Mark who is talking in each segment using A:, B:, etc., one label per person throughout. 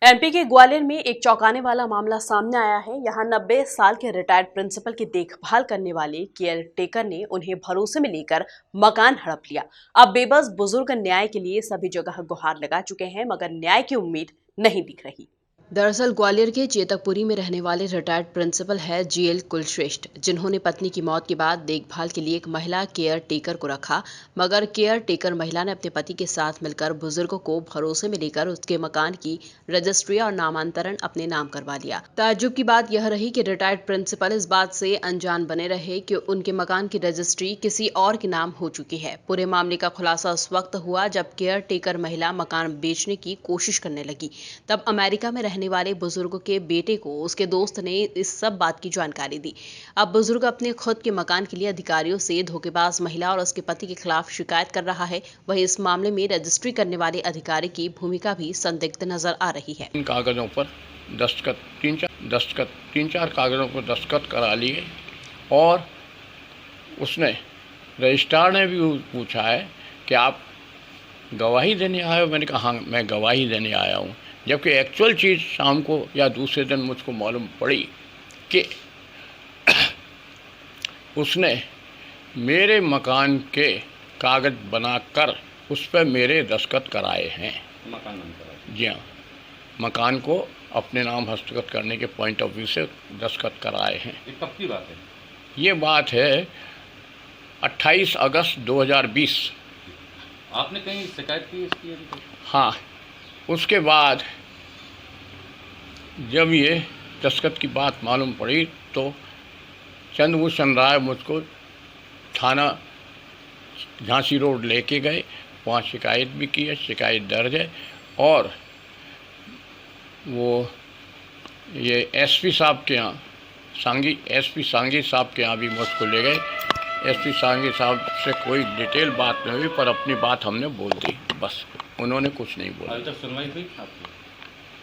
A: MP के ग्वालियर में एक चौंकाने वाला मामला सामने आया है। यहां 90 साल के रिटायर्ड प्रिंसिपल की देखभाल करने वाले केयर टेकर ने उन्हें भरोसे में लेकर मकान हड़प लिया। अब बेबस बुजुर्ग न्याय के लिए सभी जगह गुहार लगा चुके हैं, मगर न्याय की उम्मीद नहीं दिख रही। दरअसल ग्वालियर के चेतकपुरी में रहने वाले रिटायर्ड प्रिंसिपल है जीएल कुलश्रेष्ठ, जिन्होंने पत्नी की मौत के बाद देखभाल के लिए एक महिला केयर टेकर को रखा, मगर केयर टेकर महिला ने अपने पति के साथ मिलकर बुजुर्ग को भरोसे में लेकर उसके मकान की रजिस्ट्री और नामांतरण अपने नाम करवा लिया। ताज्जुब की बात यह रही कि रिटायर्ड प्रिंसिपल इस बात से अनजान बने रहे कि उनके मकान की रजिस्ट्री किसी और के नाम हो चुकी है। पूरे मामले का खुलासा उस वक्त हुआ जब केयर टेकर महिला मकान बेचने की कोशिश करने लगी। तब अमेरिका में रहने वाले बुजुर्ग के बेटे को उसके दोस्त ने इस सब बात की जानकारी दी। अब बुजुर्ग अपने खुद के मकान के लिए अधिकारियों से धोखेबाज महिला और उसके पति के खिलाफ शिकायत कर रहा है। वहीं इस मामले में रजिस्ट्री करने वाले अधिकारी की भूमिका भी संदिग्ध नजर आ रही है।
B: इन कागजों पर तीन चार कागजों पर दस्तखत करा लिए और उसने रजिस्ट्रार ने भी पूछा है कि आप गवाही देने आए हो। मैंने कहा हाँ, मैं गवाही देने आया हूँ। जबकि एक्चुअल चीज़ शाम को या दूसरे दिन मुझको मालूम पड़ी कि उसने मेरे मकान के कागज़ बनाकर उस पर मेरे दस्तखत कराए हैं।
C: मकान नाम कराए?
B: जी हाँ, मकान को अपने नाम हस्तगत करने के पॉइंट ऑफ व्यू से दस्तखत कराए हैं।
C: ये कब की बात है?
B: ये बात है 28 अगस्त 2020।
C: आपने कहीं शिकायत की इसकी?
B: हाँ, उसके बाद जब ये दस्तखत की बात मालूम पड़ी तो चंद्रभूषण राय मुझको थाना झांसी रोड लेके गए। वहाँ शिकायत भी की है, शिकायत दर्ज है। और वो ये एसपी साहब के यहाँ एसपी सांगी साहब के यहाँ भी मुझको ले गए। एसपी सांगी साहब से कोई डिटेल बात नहीं हुई, पर अपनी बात हमने बोल दी, बस। उन्होंने कुछ नहीं बोला।
C: अभी तक सुनवाई हुई आपकी?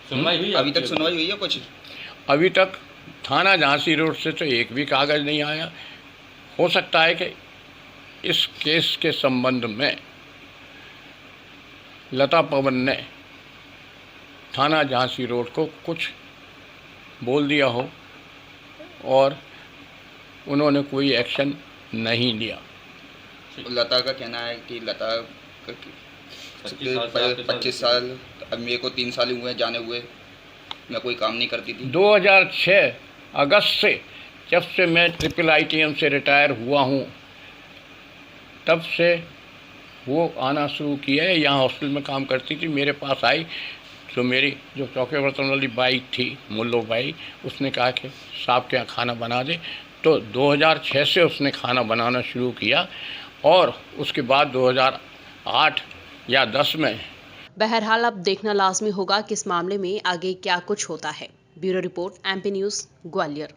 C: सुनवाई हुई?
D: अभी तक सुनवाई हुई है कुछ?
B: अभी तक थाना झांसी रोड से तो एक भी कागज़ नहीं आया। हो सकता है कि इस केस के संबंध में लता पवन ने थाना झांसी रोड को कुछ बोल दिया हो और उन्होंने कोई एक्शन नहीं लिया।
D: लता का कहना है कि लता 25 साल, अब मेरे को 3 साल हुए जाने हुए, मैं कोई काम नहीं करती थी।
B: 2006 अगस्त से, जब से मैं IIITM से रिटायर हुआ हूँ, तब से वो आना शुरू किया है। यहाँ हॉस्टल में काम करती थी। मेरे पास आई तो मेरी जो चौके बर्तन वाली बाई थी, मुल्लो बाई, उसने कहा कि साहब के यहाँ खाना बना दे। तो 2006 से उसने खाना बनाना शुरू किया और उसके बाद 2008 या 10 में।
A: बहरहाल अब देखना लाजमी होगा कि इस मामले में आगे क्या कुछ होता है। Bureau report, MP news, Gwalior.